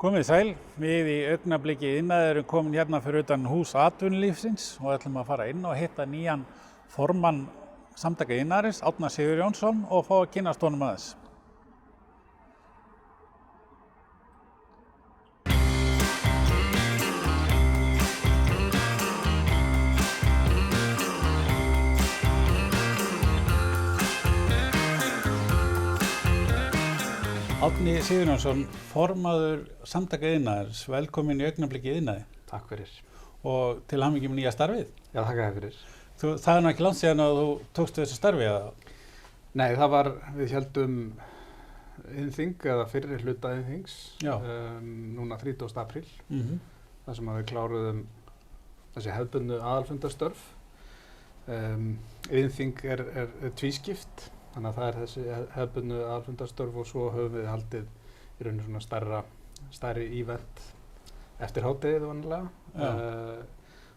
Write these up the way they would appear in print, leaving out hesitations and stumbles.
Komið sæl, við í Augnablikki Iðnaðar erum komin hérna fyrir utan hús atvinnulífsins og ætlum að fara inn og hitta nýjan formann Samtaka Iðnaðarins, Árna Sigurjónsson, og fá að kynnast honum aðeins. Árni Sigurjónsson, formaður Samtaka Iðnaðarins, velkomin í Augnablikki Iðnaði. Takk fyrir. Og til hamingju með nýja starfið. Já, þakka þér fyrir. Það er nú ekki langt síðan að þú tókstu þessu starfi, eða? Nei, við héldum iðnþing eða fyrri hluta iðnþings núna 30. apríl. Þar sem við kláruðum þessi hefðbundnu aðalfundarstörf. Iðnþing er tvískipt, þannig að það er þessi hefðbundnu aðalfundarstörf og svo höfum við haldið í rauninu svona stærri ívent eftir hádegið vanalega.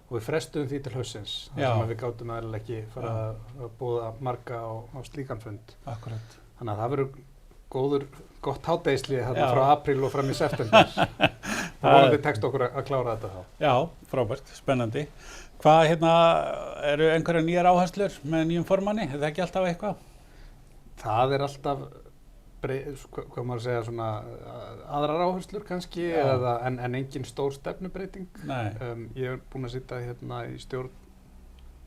Og við frestuðum því til haustsins, þar sem við gátum eðlilega ekki fara að boða marga á slíkan fund. Akkurat. Þannig að það verður gott hádegishlé þarna frá apríl og fram í september. Og vonandi tekst okkur að klára þetta þá. Já, frábært, spennandi. Hvað, eru einhverjar nýjar áherslur með nýjum formanni? Er það ekki alltaf eitthvað? Það er alltaf, hvað maður segja, svona aðrar áherslur kannski, en engin stór stefnubreiting. Nei. Ég búinn að sitja hérna í stjórn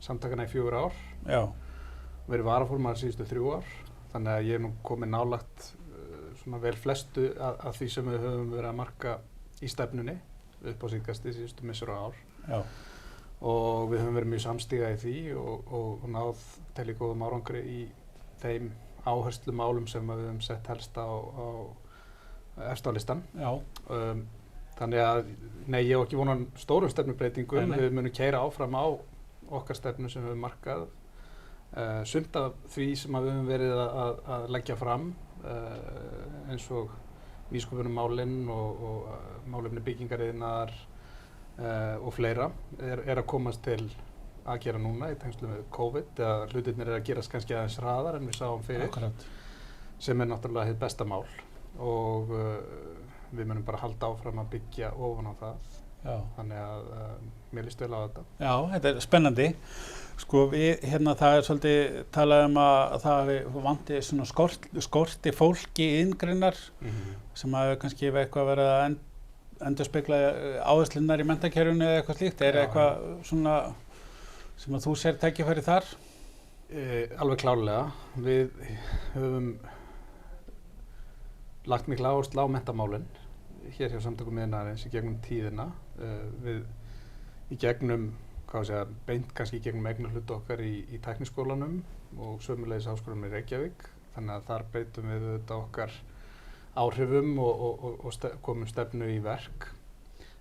samtakana í 4 ár. Já. Verið varaformaður síðustu 3 ár. Þannig að ég er nú komið nálægt svona vel flestu að því sem við höfum verið að marka í stefnunni upp á síðkasti síðustu missur á ár. Já. Og við höfum verið mjög samstíga í því og náð til í góðum árangri í þeim áherslumálum sem við höfum sett helst á efst á listan. Já. Þannig að, nei, ég hef ekki vonað stórum stefnubreitingum. Við munum keyra áfram á okkar stefnu sem við höfum markað. Sumt af því sem við höfum verið að leggja fram, eins og nýsköpunarmálin og málefni byggingariðnaðar og fleira, er að komast til að gera núna í tengslum við COVID, eða hlutirnir að gerast kannski aðeins hraðar en við sáum fyrir. Akkurat. Sem er náttúrulega hið besta mál og við munum bara halda áfram að byggja ofan á það. Já. Þannig að mér líst vel á þetta. Já, þetta er spennandi. Sko, það er svolítið talað að það vanti svona skorti fólki í iðngreinar sem hafi kannski eitthvað verið að endurspegla áherslunar í menntakerfinu eða eitthvað slíkt. Er eitthvað svona sem að þú sér tækifæri þar? Alveg klárlega. Við höfum lagt mikla áherslu á menntamálin hér hjá Samtökum Iðnaðarins í gegnum tíðina. Við í gegnum, beint kannski í gegnum eignarhlut okkar í tækniskólanum og sömuleiðis háskólanum í Reykjavík. Þannig að þar beitum við þetta okkar áhrifum og komum stefnu í verk.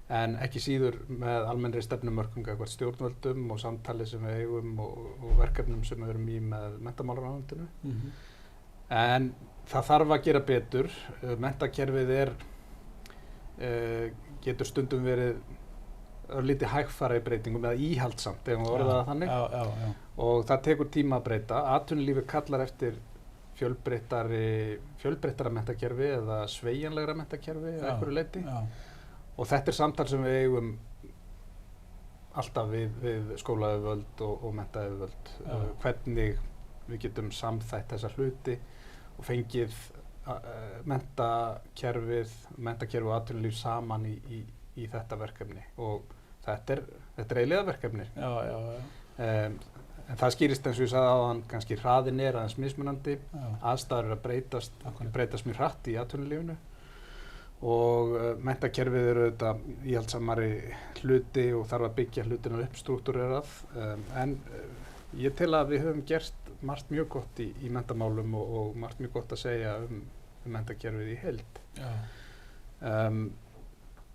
En ekki síður með almennri stefnumörkun gagnvart stjórnvöldum og samtali sem við eigum og verkefnum sem við erum í með menntamálaráðuneytinu. En það þarf að gera betur. Menntakerfið getur stundum verið örlítið hægfara í breytingum eða íhaldsamt, ef maður orðar það þannig. Já. Og það tekur tíma að breyta. Atvinnulífið kallar eftir fjölbreyttara menntakerfi eða sveigjanlegra menntakerfi að einhverju leyti. Já. Og þetta er samtal sem við eigum alltaf við skólayfirvöld og menntaeyfirvöld. Hvernig við getum samþætt þessa hluti og fengið menntakerfi og atvinnulíf saman í þetta verkefni. Og þetta er eilíða verkefni. En það skýrist eins og ég sagði áðan, kannski hraðinn er aðeins mismunandi. Aðstæður eru að breytast mjög hratt í atvinnulífinu. Og menntakerfið eru auðvitað íhaldsamari hluti og þarf að byggja hlutina upp strúktúrerað. En ég tel að við höfum gert margt mjög gott í menntamálum og margt mjög gott að segja menntakerfið í heild.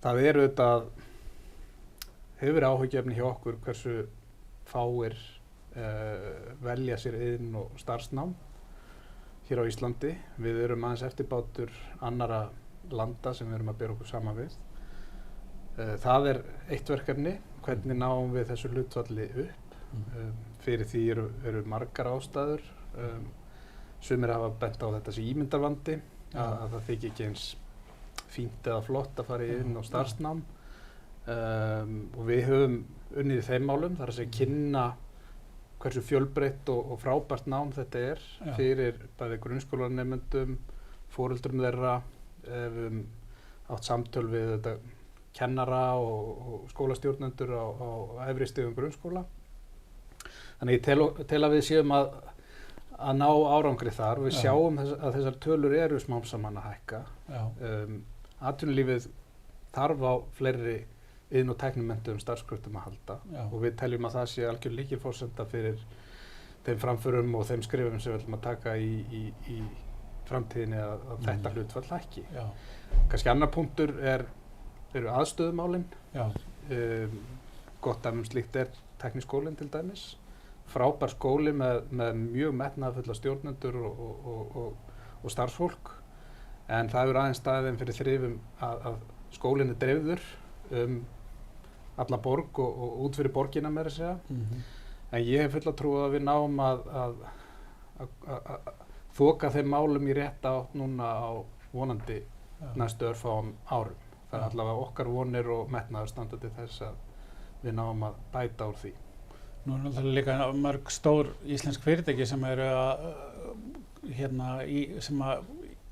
Það eru auðvitað, hefur verið áhugjefni hjá okkur hversu fáir velja sér iðn og starfsnám hér á Íslandi. Við erum aðeins eftirbátur annarra landa sem við erum að bera okkur saman við. Það er eitt verkefni, hvernig náum við þessu hlutfalli upp. Fyrir því eru margar ástæður. Sumir hafa bent á þetta sem ímyndarvandi, að það þykir ekki eins fínt eða flott að fara inn á starfsnám og við höfum unnið í þeim málum, þar að segja kynna hversu fjölbreytt og frábært nám þetta er fyrir bæði grunnskólanemendum, foreldrum þeirra, við höfum átt samtöl við þetta kennara og skólastjórnendur á efri stigum grunnskóla. Þannig ég tel að við séum að ná árangri þar og við sjáum að þessar tölur eru smám saman að hækka. Atvinnulífið þarf á fleiri iðn- og tæknimenntuðum starfskröftum að halda og við teljum að það sé algjör lykilforsenda fyrir þeim framförum og þeim skrifum sem við ætlum að taka í framtíðinni að þetta hlutfall hækki. Kannski annar punktur eru aðstöðumálin. Gott dæmi slíkt er Tækniskólinn til dæmis. Frábær skóli með mjög metnaðarfulla stjórnendur og starfsfólk, en það hefur aðeins staðið fyrir þrifum að skólinn er dreifður alla borg og út fyrir borgina meira að segja. En ég hef fulla trú að við náum að þoka þeim málum í rétt átt núna á vonandi næstu örfáum árum. Það er allavega okkar vonir og metnaður standa til þess að við náum að bæta úr því. Nú er náttúrulega líka mörg stór íslensk fyrirtæki sem eru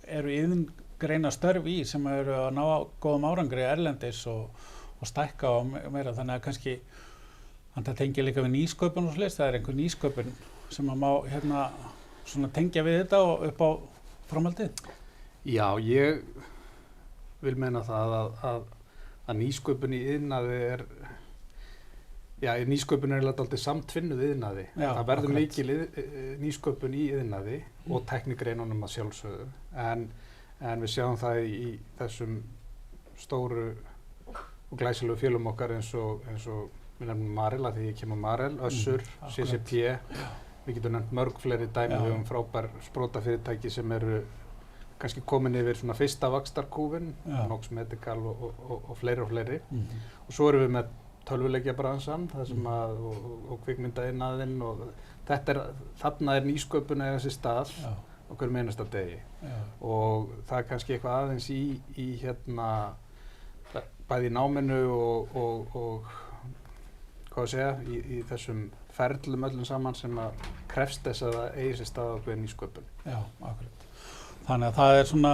eru iðngreina störf sem eru að ná góðum árangri erlendis og stækka og meira, þannig að kannski það tengja líka við nýsköpun og svoleiðis. Það er einhver nýsköpun sem að má svona tengja við þetta og upp á framhaldið. Já, ég vil meina það að nýsköpun í iðnaði nýsköpun er dálítið samtvinnuð iðnaði. Það verður mikil nýsköpun í iðnaði og tæknigreinunum að sjálfsögðu, en við sjáum það í þessum stóru og glæsilegu félögum okkar eins og við nefnum Marel, að því ég kem á Marel, Össur, CCP, við getum nefnt mörg fleiri dæmi, við höfum frábær sprotafyrirtæki sem eru kannski komin yfir svona fyrsta vaxtarkúfin, Nox Medical og fleiri. Og svo erum við með tölvuleikjabransan, það sem og kvikmyndaiðnaðinn og þarna er nýsköpun að eiga sér stað á hverjum einasta degi. Og það er kannski eitthvað aðeins í bæði í náminu og hvað að segja, í þessum ferlum öllum saman sem að krefst þess að það eigi sér stað á hverju nýsköpun. Já, akkurat. Þannig að það er svona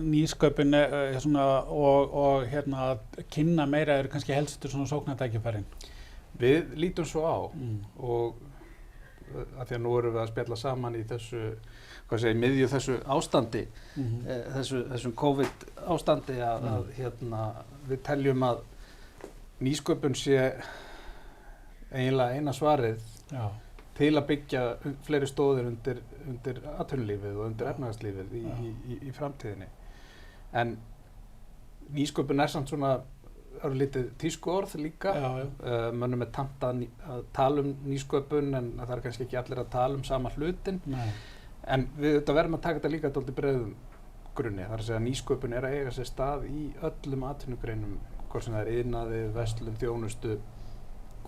nýsköpun og að kynna meira eru kannski helstu svona sóknartækifærin. Við lítum svo á og af því að nú erum við að spjalla saman í þessu, miðju þessu ástandi, þessum COVID ástandi að við teljum að nýsköpun sé eiginlega eina svarið til að byggja fleiri stóðir undir atvinnulífið og undir efnahagslífið í framtíðinni. En nýsköpun er samt svona örlítið tískuorð líka. Mönnum er tamt að tala nýsköpun, en það er kannski ekki allir að tala sama hlutin. En við verðum að taka þetta líka dálítið breiðum grunni. Það er að segja að nýsköpun er að eiga sér stað í öllum atvinnugreinum, hvort sem það er iðnaði, verslun, þjónustu,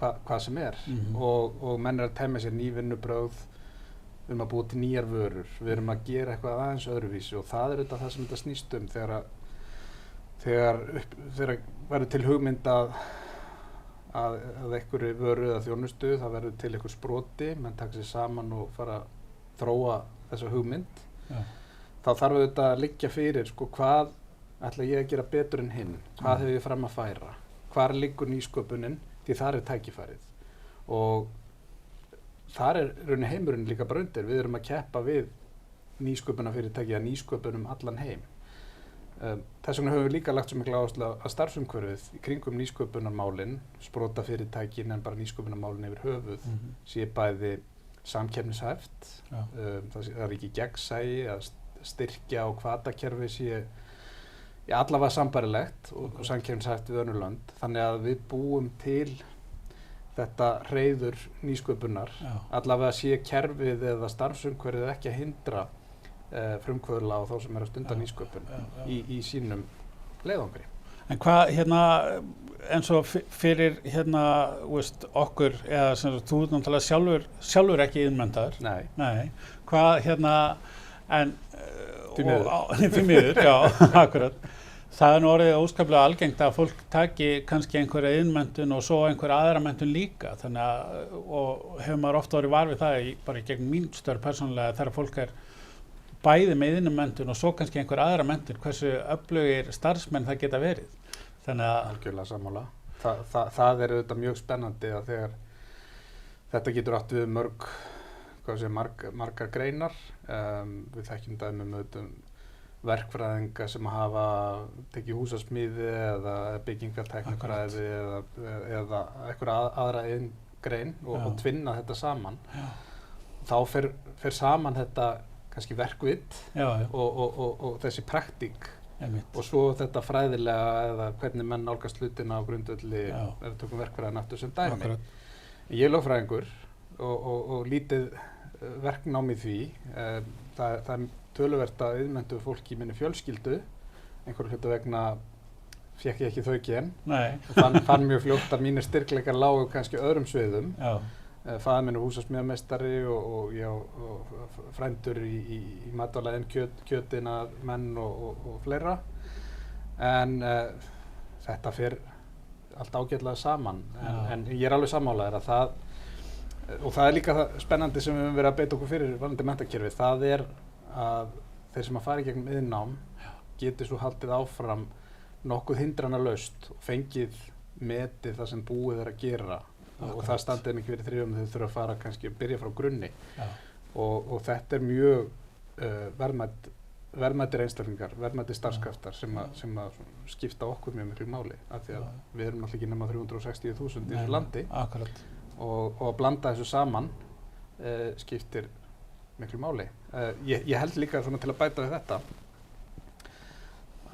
hvað sem er. Og menn er að temja sér ný vinnubrögð, við erum að búa til nýjar vörur, við erum að gera eitthvað aðeins öðruvísi og það er það sem þetta snýst þegar verður til hugmynd að einhverju vöru eða þjónustu, það verður til einhver sproti, menn taka sér saman og fara að þróa þessa hugmynd. Þá þarf þetta að liggja fyrir, hvað ætla ég að gera betur en hinn, hvað hefur ég fram að færa, hvar liggur nýsköpunin, því þar er tækifærið. Og þar er rauninni heimurinn líka bara undir. Við erum að keppa við nýsköpunarfyrirtæki eða nýsköpun allan heim. Þess vegna höfum við líka lagt svo mikla áherslu að starfsumhverfið í kringum nýsköpunarmálin, sprotafyrirtækin en bara nýsköpunarmálin yfir höfuð, sé bæði samkeppnishæft, það er ekki gegnsæi að styrkja og hvatakerfi sé allavega sambærilegt og samkeppnishæft við önnur lönd. Þannig að við búum til þetta hreiður nýsköpunar, allavega sé kerfið eða starfsumhverfið ekki að hindra frumkvöðla og þá sem er að stunda nýsköpun í sínum leiðangri. En hvað eins og fyrir okkur, eða sem þú náttúrulega sjálfur ekki iðnmenntaður. Nei. Hvað en því miður, já, akkurat. Það nú orðið óskaplega algengt að fólk taki kannski einhverja iðnmenntun og svo einhverja aðra menntun líka, þannig að, og hefur maður ofta orðið var við það bara í gegn mín störf persónulega þegar fólk bæði með iðnmenntun og svo kannski einhverja aðra menntun, hversu öflugir starfsmenn það geta verið. Þannig að algjörlega sammála. Það auðvitað mjög spennandi að þegar þetta getur átt við margar greinar. Við þekkjum dæmi auðvitað verkfræðinga sem hafa tekið húsasmíði eða byggingartæknifræði eða einhverja aðra grein og tvinna þetta saman. Já. Þá fer saman þetta kannski verkvit já. Og þessi praktík og svo þetta fræðilega eða hvernig menn nálgast hlutina á grundvelli ef við tökum verkfræðin aftur sem dæmi. Akkurat. Ég er lögfræðingur og lítið verknám í því. Það er töluvert að iðnmenntu fólki í minni fjölskyldu, einhverju hluta vegna fékk ég ekki þau gen. Nei. Fann mjög fljótt að mínir styrkleikar lágu kannski öðrum sviðum. Já. Faðir minn er húsasmíðameistari og frændur í matvælaðinn, kjötiðna menn og fleira. En þetta fer allt ágætlega saman. En ég er alveg sammálaður að það er líka spennandi sem við höfum verið að beita okkur fyrir varðandi menntakerfið. Það er að þeir sem að fara í gegnum iðnnám geti svo haldið áfram nokkuð hindranalaust og fengið metið það sem búið er að gera. Og það standið þeim ekki verið þrifum þau þurfa að fara kannski að byrja frá grunni. Og þetta er mjög verðmætir einstaklingar, verðmætir starfskraftar sem að skipta okkur mjög miklu máli af því að við erum alltaf ekki nema 360.000 í þessu landi. Akkurat. Og að blanda þessu saman skiptir miklu máli. Ég held líka svona til að bæta við þetta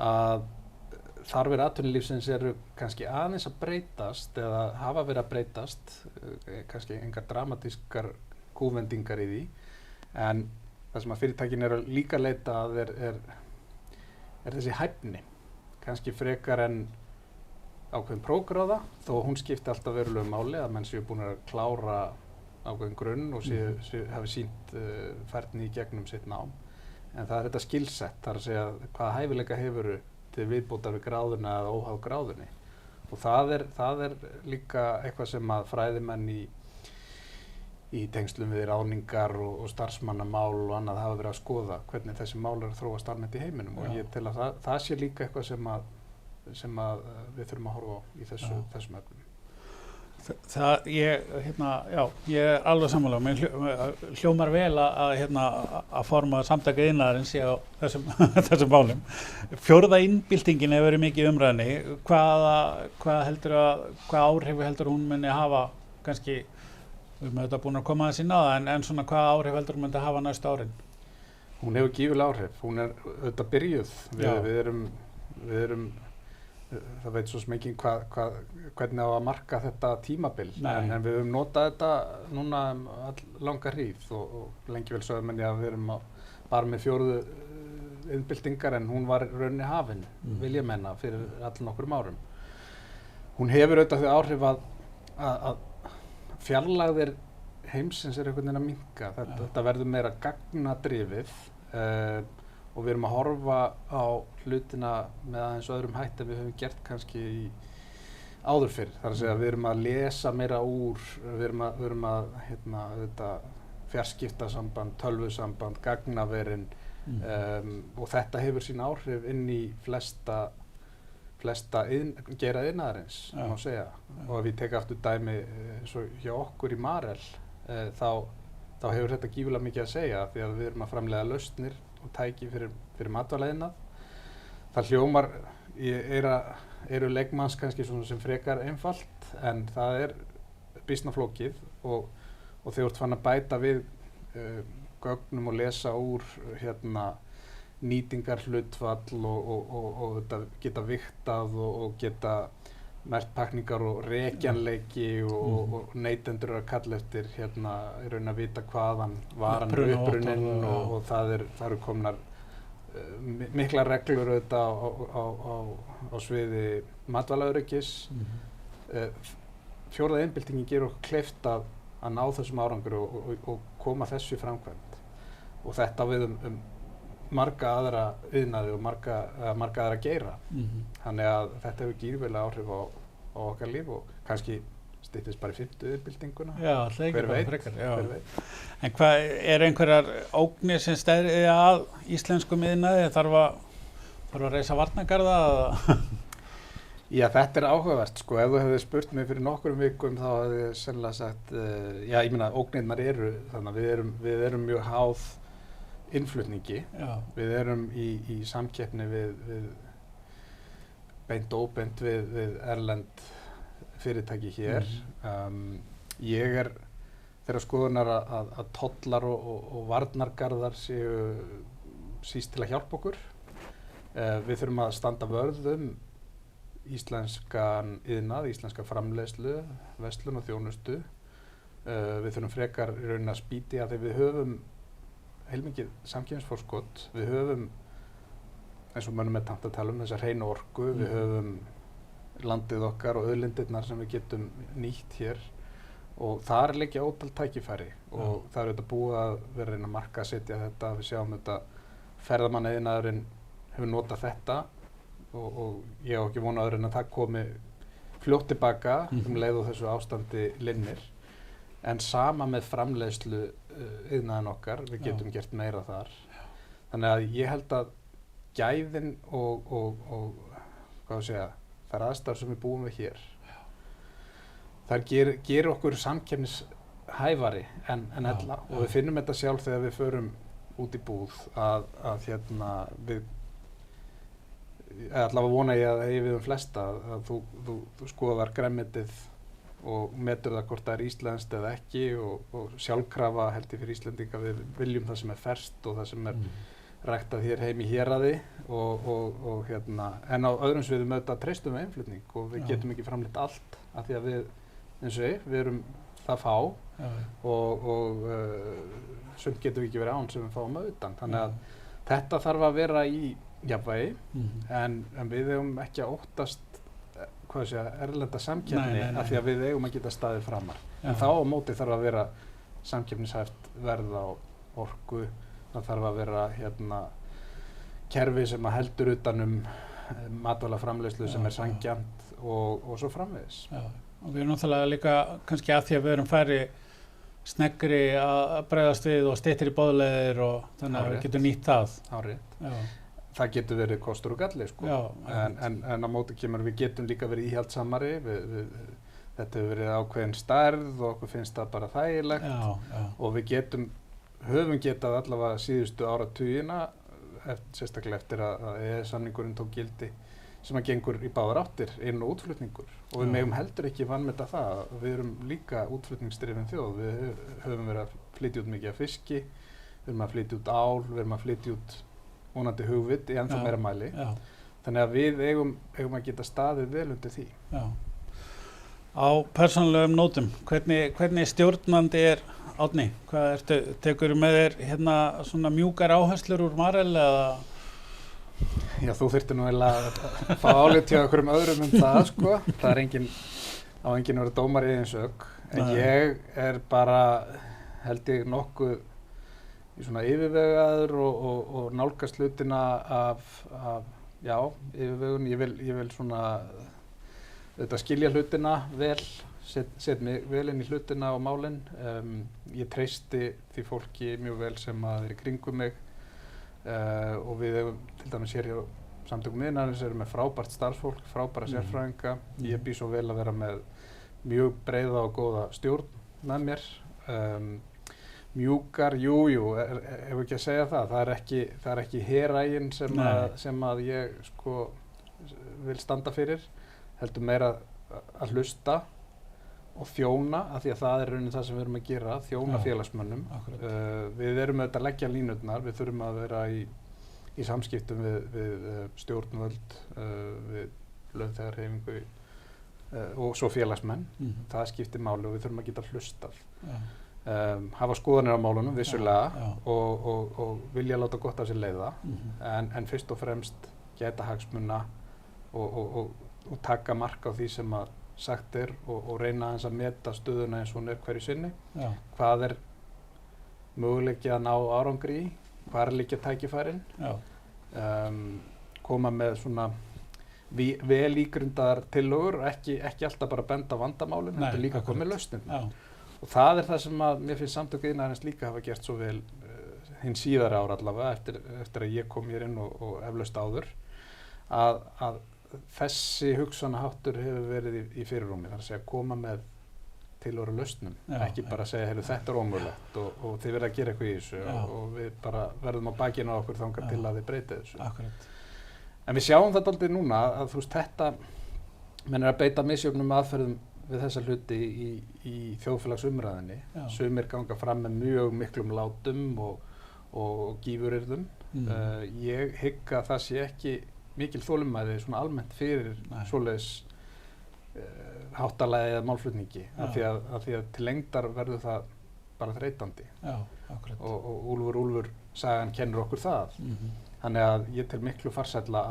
að þarfir atvinnulífsins eru kannski aðeins að breytast eða hafa verið að breytast, kannski engar dramatískar kúvendingar í því, en það sem að fyrirtækin eru líka leita að er þessi hæfni, kannski frekar en ákveðin prógráða, þó að hún skipti alltaf verulegu máli að menn séu búin að klára ákveðin grunn og hafi sýnt færni í gegnum sitt nám. En það er þetta skillset, þar að segja hvaða hæfileika hefuru til viðbótar við gráðuna eða óháð gráðunni. Og það er líka eitthvað sem að fræðimenn í tengslum við ráðningar og starfsmannamál og annað hafa verið að skoða hvernig þessi mál eru að þróast almennt í heiminum. Og ég tel að það sé líka eitthvað sem að við þurfum að horfa á í þessum efnum. Ég er alveg sammála. Mér hljómar vel að forma samtaka iðnaðarins á þessum málum. Fjórða innbyltingin hefur verið mikið í umræðunni. Hvað áhrif heldur hún muni hafa, kannski, við erum auðvitað búin að koma aðeins inn á það, en svona hvað áhrif heldur hún myndi hafa næstu árin? Hún hefur gífurleg áhrif. Hún er auðvitað byrjuð. Við erum það veit svo smikið hvernig á að marka þetta tímabil, en við höfum notað þetta núna langa hríð og lengi vel sögum en við erum bara með fjórðu iðnbyltingar en hún var rauninni hafin, vil ég menna, fyrir allnokkrum árum. Hún hefur auðvitað þau áhrif að fjarlægðir heimsins er einhvern veginn að minnka. Þetta verður meira gagnadrifið og við erum að horfa á hlutina með aðeins öðrum hætti en við höfum gert kannski áður fyrr. Það er að segja að við erum að lesa meira úr, við erum að fjarskiptasamband, tölvusamband, gagnaverin og þetta hefur sín áhrif inn í flesta gera iðnaðarins, má segja. Og ef ég tek aftur dæmi svo hjá okkur í Marel, þá hefur þetta gífurlega mikið að segja því að við erum að framleiða lausnir og tæki fyrir matvæla'iðnað. Það hljómar eru leikmanns kannski svona sem frekar einfalt, en það er býsna flókið og þegar þú ert fann að bæta við gögnum og lesa úr nýtingarhlutfall og geta vigtað og geta merkt pakningar og rekjanleiki og neytendur að kalla eftir í raun að vita hvaðan varan er upprunnin og það eru komnar miklar reglur á sviði matvælaöryggis. Fjórða iðnbyltingin gerur okkur kleift að ná þessum árangri og koma þessu í framkvæmd. Og þetta við marga aðra iðnaði og marga aðra geira. Þannig að þetta hefur gífurlega áhrif á okkar líf og kannski styttist bara í 5. iðnbyltinguna. Já, alltaf ekki bara frekar. Hver veit. En hvað, einhverjar ógnir sem steðja að íslenskum iðnaði? Þarf að reisa varnargarða? Já, þetta áhugavert, sko. Ef þú hefði spurt mig fyrir nokkrum vikum þá hefði ég sennilega sagt, já, ég meina, ógnirnar eru, þannig að við erum mjög háð innflutningi. Já. Við erum í samkeppni við beint og óbeint við erlend fyrirtæki hér. Ég þeirrar skoðunar að tollar og varnargarðar séu síst til að hjálpa okkur. Við þurfum að standa vörð íslenskan iðnað, íslenska framleiðslu, verslun og þjónustu. Við þurfum frekar í rauninni að spýti að því við höfum heilmikið samkeppnisforskot. Við höfum, eins og mönnum tamt að tala þessa hreinu orku, við höfum landið okkar og auðlindirnar sem við getum nýtt hér og þar liggja ótal tækifæri og það er auðvitað búið að vera að reyna að markaðssetja þetta. Við sjáum þetta, ferðamanniðnaðurinn hefur notað þetta og ég á ekki vona öðru en að það komi fljótt tilbaka leið og þessu ástandi linnir. En sama með framleiðslu iðnaðinn okkar, við getum gert meira þar. Þannig að ég held að gæðin og hvað að segja, þær aðstæður sem við búum við hér, þær gerir okkur samkeppnishæfari en ella og við finnum þetta sjálf þegar við förum út í búð að við allavega vona ég að eigi við flesta að þú skoðar grænmetið og metur það hvort það er íslenskt eða ekki og sjálfkrafa held ég fyrir Íslendinga við viljum það sem er ferskt og það sem er ræktað hér heim í héraði og en á öðrum sviðum auðvitað treystum við innflutning og við getum ekki framleitt allt af því að við erum það fá og sumt getum við ekki verið án sem við fáum utan. Þannig að þetta þarf að vera í jafnvægi en við eigum ekki að óttast erlenda samkeppni af því að við eigum að geta staðið framar. En þá á móti þarf að vera samkeppnishæft verð á orku. Það þarf að vera kerfi sem að heldur utan matvælaframleiðslu sem er sanngjarnt og svo framvegis. Já, og við erum náttúrulega líka kannski að því að við erum færri sneggri að bregðast við og styttri boðleiðir og þannig að við getum nýtt það. Hárrétt. Það getur verið kostur og galli, sko. Já, en á móti kemur við getum líka verið íhaldsamari. Þetta hefur verið ákveðin stærð og okkur finnst það bara þægilegt og við höfum getað allavega síðustu áratugina, sérstaklega eftir að EES-samningurinn tók gildi sem að gengur í báðar áttir, inn- og útflutningur. Og við megum heldur ekki vanmeta það. Við erum líka útflutningsdrifin þjóð. Við höfum verið að flytja út mikið af fiski, við erum að flytja út ál, við erum að flytja út vonandi hugvit í ennþá meira mæli. Þannig að við eigum að geta staðið vel undir því. Já. Á persónulegum nótum, hvernig stjórnandi er Árni? Hvað tekurðu með þér svona mjúkar áherslur úr Marel eða? Já, þú þyrftir nú eiginlega að fá álit hjá einhverjum öðrum það, sko. Það er enginn að vera dómari í eigin sök. En ég er bara, held ég, nokkuð í svona yfirvegaður og nálgast hlutina af yfirvegun. Ég vil svona auðvitað skilja hlutina vel, set mig vel inn í hlutina og málin. Ég treysti því fólki mjög vel sem að er í kringum mig og við eigum til dæmis hér hjá Samtökum iðnaðarins erum með frábært starfsfólk, frábæra sérfræðinga. Ég býð svo vel að vera með mjög breiða og góða stjórn með mér. Mjúkar, ef ekki að segja það. Það er ekki herægin sem að ég sko vil standa fyrir. Heldur meira að hlusta og þjóna, af því að það er raunin það sem við erum að gera, þjóna félagsmönnum. Við erum auðvitað að leggja línurnar, við þurfum að vera í samskiptum við stjórnvöld, við launþegahreyfingu og svo félagsmenn. Það skiptir máli og við þurfum að geta hlustað. Hafa skoðanir á málunum, vissulega, og vilja láta gott af sér leiða, en fyrst og fremst gæta hagsmuna og taka mark á því sem að sagt er og reyna aðeins að meta stöðuna eins og hún er hverju sinni. Hvað er möguleiki að ná árangri í hvar liggja tækifærin, Já. Koma með svona vel ígrundaðar tillögur, ekki alltaf bara benda á vandamálin, heldur líka koma með lausnir. Og það það sem að mér finnst Samtök iðnaðarins líka hafa gert svo vel hinn síðari ár allavega, eftir að ég kom hér inn og eflaust áður, að þessi hugsanaháttur hefur verið í fyrirrúmi, þar að segja koma með tillögur og lausnum, ekki bara að segja þetta ómögulegt og þið verða að gera eitthvað í þessu og við bara verðum á bakinu á okkur þangað til að þið breytið þessu. Akkurat. En við sjáum þetta aldrei núna að þú veist þetta, menn að beita misjöfnum aðferðum við þessa hluti í þjóðfélagsumræðinni. Sumir ganga fram með mjög miklum látum og gífuryrðum. Ég hygg að það sé ekki mikil þolinmæði svona almennt fyrir svoleiðis háttalega eða málflutningi af því að til lengdar verður það bara þreytandi. Og Úlfur sagan kennir okkur það. Þannig að ég tel miklu farsælla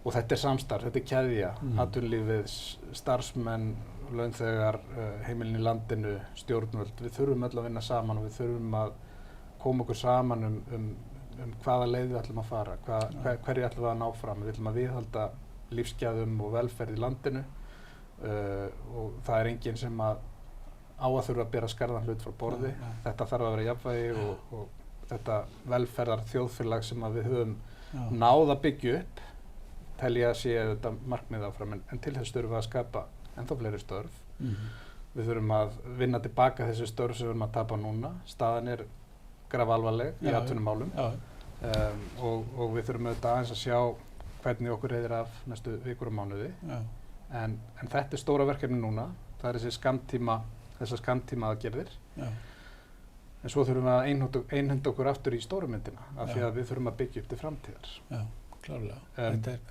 og þetta samstarf, þetta keðja, atvinnulífið, starfsmenn, launþegar, heimilin í landinu, stjórnvöld. Við þurfum öll að vinna saman og við þurfum að koma okkur saman um hvaða leið við ætlum að fara, hverju ætlum við að ná fram. Við ætlum að viðhalda lífsgæðum og velferð í landinu og það enginn sem á að þurfa að bera skarðan hlut frá borði. Þetta þarf að vera jafnvægi og þetta velferðar þjóðfélag sem að við höfum náð að byggja upp, tel ég að sé þetta markmið áfram, en til þess þurfum við að skapa ennþá fleiri störf. Við þurfum að vinna tilbaka þessi störf sem við erum að tapa núna. Staðan grafalvarleg í atvinnumálum og við þurfum auðvitað aðeins að sjá hvernig okkur reiðir af næstu vikur og mánuði. En þetta stóra verkefni núna, það þessar skammtíma aðgerðir. En svo þurfum við að einhenda okkur aftur í stóru myndina, af því að við þurfum að byggja upp til framtíðar. Já, klárlega.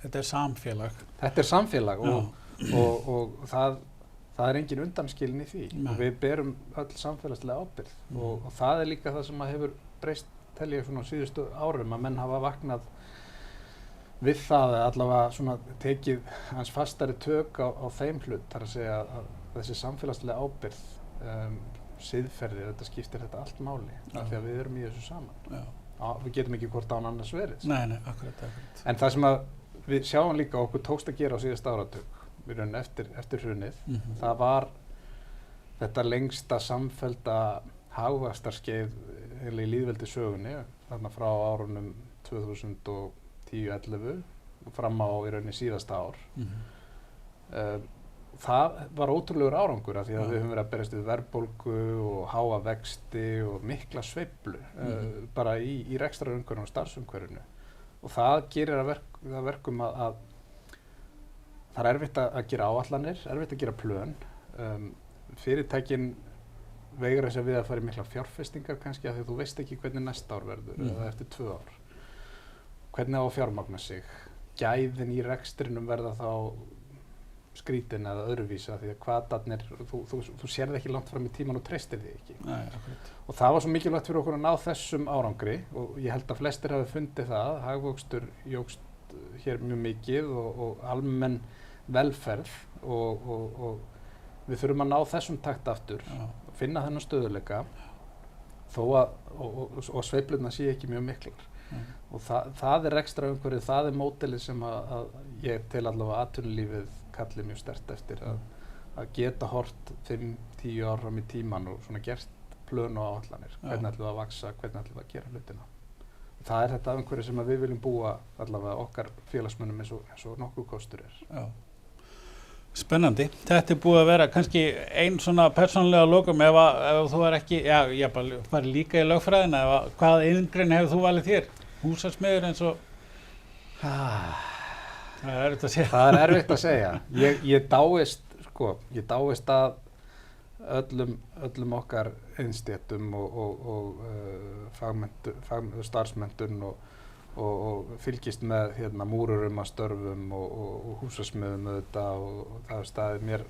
Þetta samfélag. Þetta samfélag og það engin undanskilin í því. Og við berum öll samfélagslega ábyrgð og það líka það sem hefur breyst, tel ég, svona síðustu árum, að menn hafa vaknað við það að allavega svona tekið hans fastari tök á þeim hlut, þar að segja að þessi samfélagslega ábyrgð, siðferði, þetta skiptir þetta allt máli af því að við erum í þessu saman. Við getum ekki hvort án annars verið. Nei, akkurat. En það sem að við sjáum líka okkur tókst að gera á síðasta áratug, eftir hrunið, það var þetta lengsta samfellda hagvaxtarskeið í lýðveldissögunni, þarna frá árunum 2010-11 fram á í rauninni síðasta ár. Það var ótrúlegur árangur af því að við höfum verið að berjast við verðbólgu og háa vexti og mikla sveiflu bara í rekstrarumhverfinu og starfsumhverfinu. Og það gerir að verkum að það erfitt að gera áætlanir, erfitt að gera plön. Fyrirtækin veigra sér við að fara í mikla fjárfestingar kannski af því að þú veist ekki hvernig næsta ár verður eða eftir 2 ár. Hvernig á að fjármagna sig? Gæðin í rekstrinum verða þá skrítin eða öðruvísi af því að hvatarnir, þú sérð ekki langt fram í tíman og treystir því ekki. Nei, akkurat. Og það var svo mikilvægt fyrir okkur að ná þessum árangri og ég held að flestir hafi fundið það. Hagvöxtur jókst hér mjög mikið og almenn velferð og við þurfum að ná þessum takt aftur, finna þennan stöðuleika þó að sveiflurnar sé ekki mjög miklar. Og það rekstrarumhverfið, það módelið sem að ég tel allavega atvinnulífið kalli mjög sterkt eftir að geta hort 5-10 ár fram í tíman og svona gert plön og áætlanir. Hvernig ætlum við að vaxa, hvernig ætlum við að gera hlutina. Það þetta umhverfið sem við viljum búa allavega okkar félagsmönnum eins og nokkuð kostur Já. Spennandi. Þetta búið að vera kannski ein svona persónulega lokum ef þú ekki, ég bara líka í lögfræðina, hvaða iðngrein hefur þú valið þér? Húsasmiður eins og Það erfitt að segja. Það erfitt að segja. Ég dáist að öllum okkar einstéttum og starfsmenntun og fylgist með múrurum að störfum og húsasmiðum auðvitað og það hefur staðið mér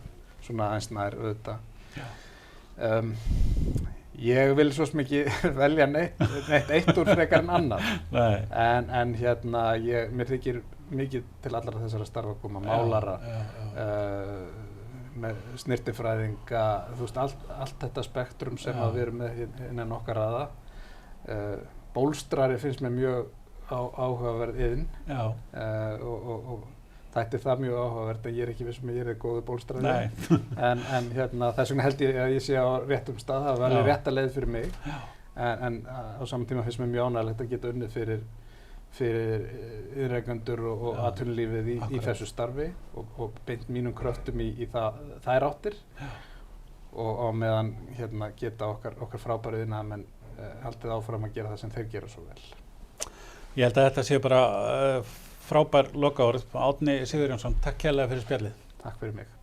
svona aðeins nær auðvitað. Ég vil svo sem ekki velja neitt eitt úr frekar en annað. En mér þykir mikið til allra þessara starfa að koma, málara, með snyrtifræðinga, þú veist, allt þetta spektrum sem við erum með innan okkar raða. bólstrari finnst mér mjög áhugaverð iðn Já, og þætti það mjög áhugavert en ég er ekki viss ég er góður bólstrari. nei. en þess vegna held ég að ég sé á réttum stað, það var Já. rétta leið fyrir mig. En á saman tíma finnst mér mjög ánægilegt að geta unnið fyrir iðnrekendur og atvinnulífið í þessu starfi og beint mínum kröftum í þær áttir og á meðan geta okkar frábæru iðnaðarmenn haldið áfram að gera það sem þeir gera svo vel. Ég held að þetta sé bara frábær lokaorð. Árni Sigurjónsson, takk kærlega fyrir spjallið. Takk fyrir mig.